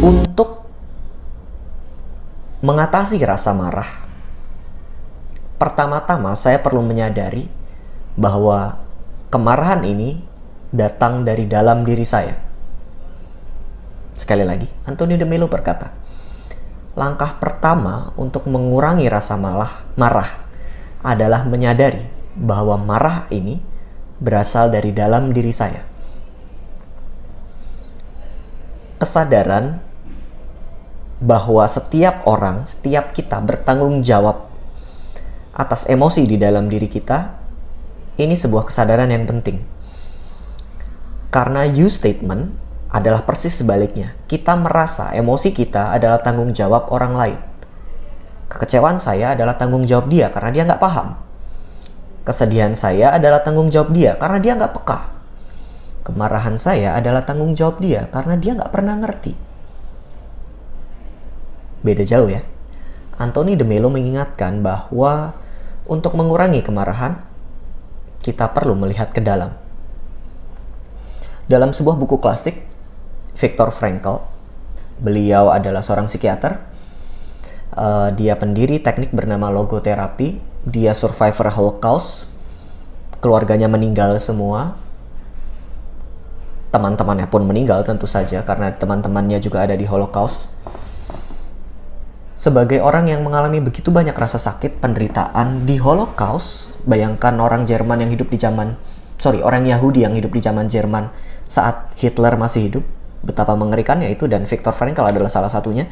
Untuk mengatasi rasa marah, pertama-tama saya perlu menyadari bahwa kemarahan ini datang dari dalam diri saya. Sekali lagi, Anthony de Mello berkata, langkah pertama untuk mengurangi rasa marah adalah menyadari bahwa marah ini berasal dari dalam diri saya. Kesadaran bahwa setiap orang, setiap kita bertanggung jawab atas emosi di dalam diri kita, ini sebuah kesadaran yang penting. Karena you statement adalah persis sebaliknya. Kita merasa emosi kita adalah tanggung jawab orang lain. Kekecewaan saya adalah tanggung jawab dia karena dia nggak paham. Kesedihan saya adalah tanggung jawab dia karena dia nggak peka. Kemarahan saya adalah tanggung jawab dia karena dia nggak pernah ngerti. Beda jauh ya. Anthony de Mello mengingatkan bahwa untuk mengurangi kemarahan, kita perlu melihat ke dalam. Dalam sebuah buku klasik, Viktor Frankl, beliau adalah seorang psikiater. Dia pendiri teknik bernama logoterapi. Dia survivor Holocaust. Keluarganya meninggal semua. Teman-temannya pun meninggal tentu saja karena teman-temannya juga ada di Holocaust. Sebagai orang yang mengalami begitu banyak rasa sakit, penderitaan di Holocaust, bayangkan orang Yahudi yang hidup di zaman Jerman saat Hitler masih hidup, betapa mengerikannya itu, dan Viktor Frankl adalah salah satunya.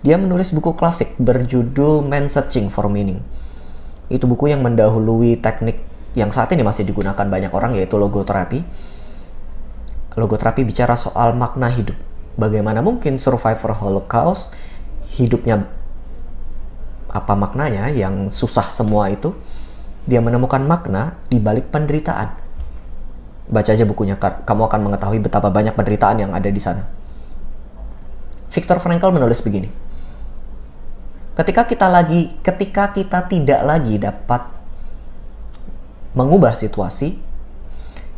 Dia menulis buku klasik berjudul Man Searching for Meaning. Itu buku yang mendahului teknik yang saat ini masih digunakan banyak orang, yaitu logoterapi. Logoterapi bicara soal makna hidup. Bagaimana mungkin survivor Holocaust hidupnya apa maknanya yang susah semua itu, dia menemukan makna di balik penderitaan. Baca aja bukunya, kamu akan mengetahui betapa banyak penderitaan yang ada di sana. Viktor Frankl menulis begini, ketika kita tidak lagi dapat mengubah situasi,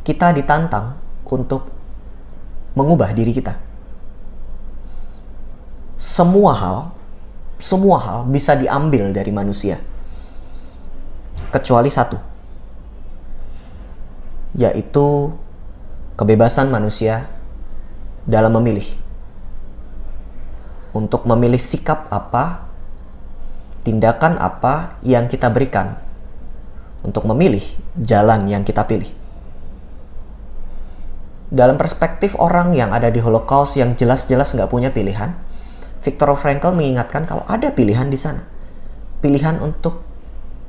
kita ditantang untuk mengubah diri kita. Semua hal bisa diambil dari manusia, kecuali satu, yaitu kebebasan manusia dalam memilih. Untuk memilih sikap apa, tindakan apa yang kita berikan, untuk memilih jalan yang kita pilih. Dalam perspektif orang yang ada di Holocaust yang jelas-jelas nggak punya pilihan, Viktor Frankl mengingatkan kalau ada pilihan di sana. Pilihan untuk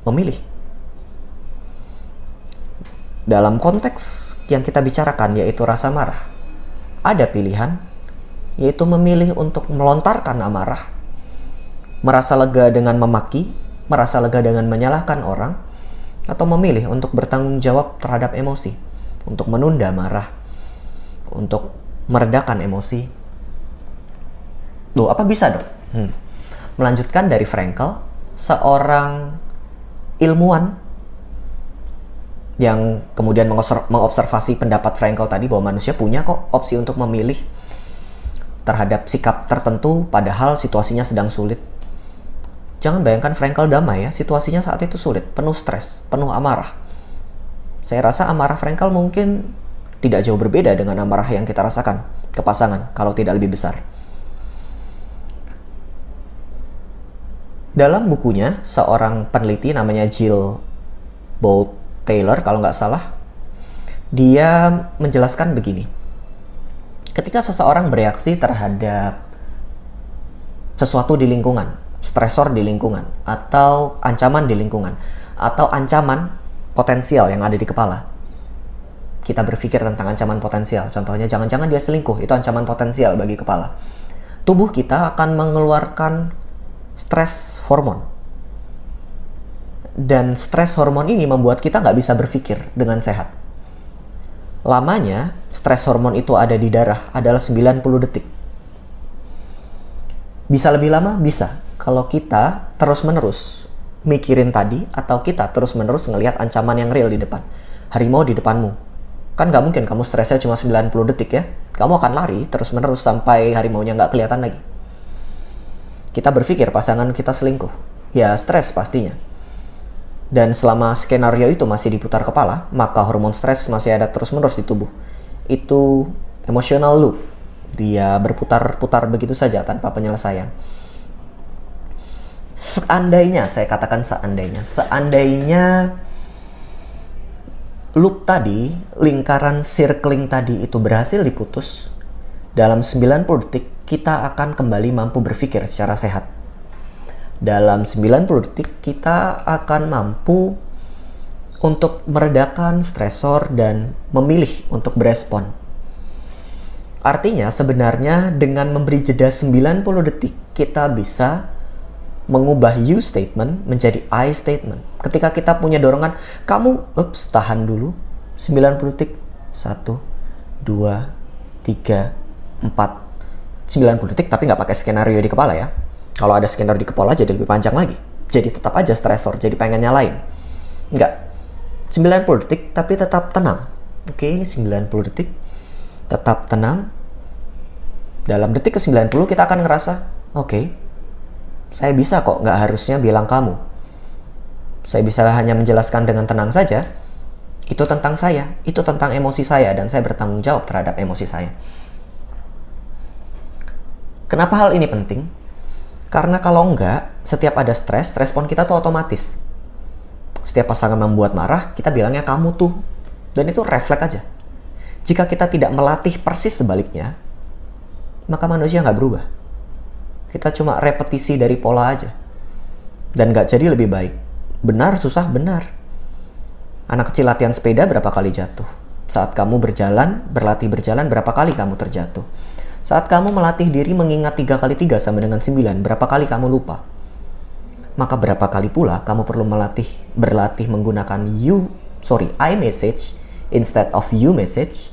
memilih. Dalam konteks yang kita bicarakan, yaitu rasa marah, ada pilihan, yaitu memilih untuk melontarkan amarah, merasa lega dengan memaki, merasa lega dengan menyalahkan orang, atau memilih untuk bertanggung jawab terhadap emosi, untuk menunda marah, untuk meredakan emosi. Loh, apa bisa dong? Melanjutkan dari Frankl, seorang ilmuwan yang kemudian mengobservasi pendapat Frankl tadi bahwa manusia punya kok opsi untuk memilih terhadap sikap tertentu padahal situasinya sedang sulit. Jangan bayangkan Frankl damai ya, situasinya saat itu sulit, penuh stres, penuh amarah. Saya rasa amarah Frankl mungkin tidak jauh berbeda dengan amarah yang kita rasakan ke pasangan, kalau tidak lebih besar. Dalam bukunya, seorang peneliti namanya Jill Bolte Taylor, kalau nggak salah, dia menjelaskan begini. Ketika seseorang bereaksi terhadap sesuatu di lingkungan, stresor di lingkungan, atau ancaman di lingkungan, atau ancaman potensial yang ada di kepala, kita berpikir tentang ancaman potensial. Contohnya, jangan-jangan dia selingkuh, itu ancaman potensial bagi kepala. Tubuh kita akan mengeluarkan stres hormon. Dan stres hormon ini membuat kita nggak bisa berpikir dengan sehat. Lamanya, stres hormon itu ada di darah adalah 90 detik. Bisa lebih lama? Bisa. Kalau kita terus-menerus mikirin tadi, atau kita terus-menerus ngelihat ancaman yang real di depan. Harimau di depanmu. Kan nggak mungkin kamu stresnya cuma 90 detik ya. Kamu akan lari terus-menerus sampai harimaunya nggak kelihatan lagi. Kita berpikir pasangan kita selingkuh. Ya, stres pastinya. Dan selama skenario itu masih diputar kepala, maka hormon stres masih ada terus-menerus di tubuh. Itu emotional loop. Dia berputar-putar begitu saja tanpa penyelesaian. Seandainya, saya katakan seandainya loop tadi, lingkaran circling tadi itu berhasil diputus, dalam 90 detik kita akan kembali mampu berpikir secara sehat. Dalam 90 detik kita akan mampu untuk meredakan stresor dan memilih untuk berespon. Artinya sebenarnya dengan memberi jeda 90 detik kita bisa mengubah you statement menjadi I statement. Ketika kita punya dorongan, kamu tahan dulu 90 detik. 1, 2, 3, 4, 90 detik, tapi nggak pakai skenario di kepala ya. Kalau ada skenario di kepala jadi lebih panjang lagi. Jadi tetap aja stresor, jadi pengen nyalain. Enggak. 90 detik tapi tetap tenang. Oke, ini 90 detik. Tetap tenang. Dalam detik ke 90 kita akan ngerasa, oke, saya bisa kok, nggak harusnya bilang kamu. Saya bisa hanya menjelaskan dengan tenang saja. Itu tentang saya, itu tentang emosi saya, dan saya bertanggung jawab terhadap emosi saya. Kenapa hal ini penting? Karena kalau enggak, setiap ada stres, respon kita tuh otomatis. Setiap pasangan membuat marah, kita bilangnya kamu tuh. Dan itu refleks aja. Jika kita tidak melatih persis sebaliknya, maka manusia nggak berubah. Kita cuma repetisi dari pola aja. Dan nggak jadi lebih baik. Benar, susah, benar. Anak kecil latihan sepeda berapa kali jatuh? Saat kamu berlatih berjalan, berapa kali kamu terjatuh? Saat kamu melatih diri mengingat 3 kali 3 sama dengan 9, berapa kali kamu lupa? Maka berapa kali pula kamu perlu berlatih menggunakan I message instead of you message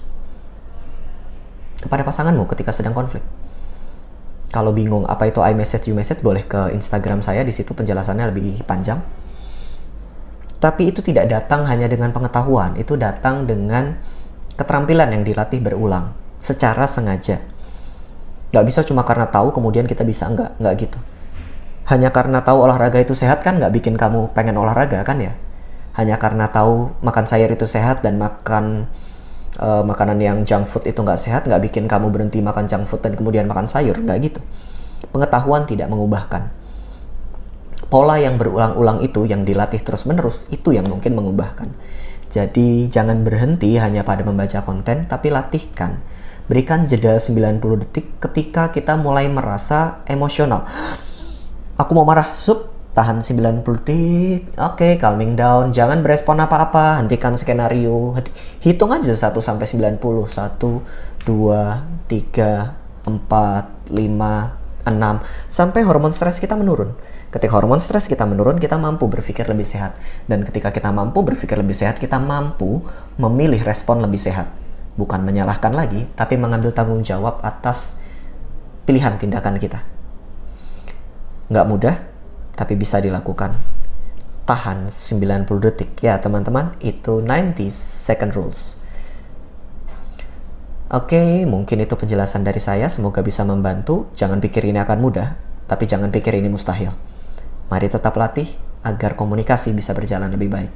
kepada pasanganmu ketika sedang konflik. Kalau bingung apa itu I message, you message, boleh ke Instagram saya, di situ penjelasannya lebih panjang. Tapi itu tidak datang hanya dengan pengetahuan, itu datang dengan keterampilan yang dilatih berulang secara sengaja. Gak bisa cuma karena tahu kemudian kita bisa, enggak gitu. Hanya karena tahu olahraga itu sehat kan gak bikin kamu pengen olahraga kan ya. Hanya karena tahu makan sayur itu sehat dan makan makanan yang junk food itu gak sehat gak bikin kamu berhenti makan junk food dan kemudian makan sayur, gak gitu. Pengetahuan tidak mengubahkan. Pola yang berulang-ulang itu yang dilatih terus-menerus itu yang mungkin mengubahkan. Jadi jangan berhenti hanya pada membaca konten, tapi latihkan. Berikan jeda 90 detik ketika kita mulai merasa emosional. Aku mau marah, tahan 90 detik. Oke, calming down, jangan berespon apa-apa, hentikan skenario. Hitung aja 1 sampai 90. 1, 2, 3, 4, 5, 6 sampai hormon stres kita menurun. Ketika hormon stres kita menurun, kita mampu berpikir lebih sehat. Dan ketika kita mampu berpikir lebih sehat, kita mampu memilih respon lebih sehat. Bukan menyalahkan lagi, tapi mengambil tanggung jawab atas pilihan tindakan kita. Nggak mudah, tapi bisa dilakukan. Tahan 90 detik. Ya teman-teman, itu 90 second rules. Oke, mungkin itu penjelasan dari saya. Semoga bisa membantu. Jangan pikir ini akan mudah, tapi jangan pikir ini mustahil. Mari tetap latih agar komunikasi bisa berjalan lebih baik.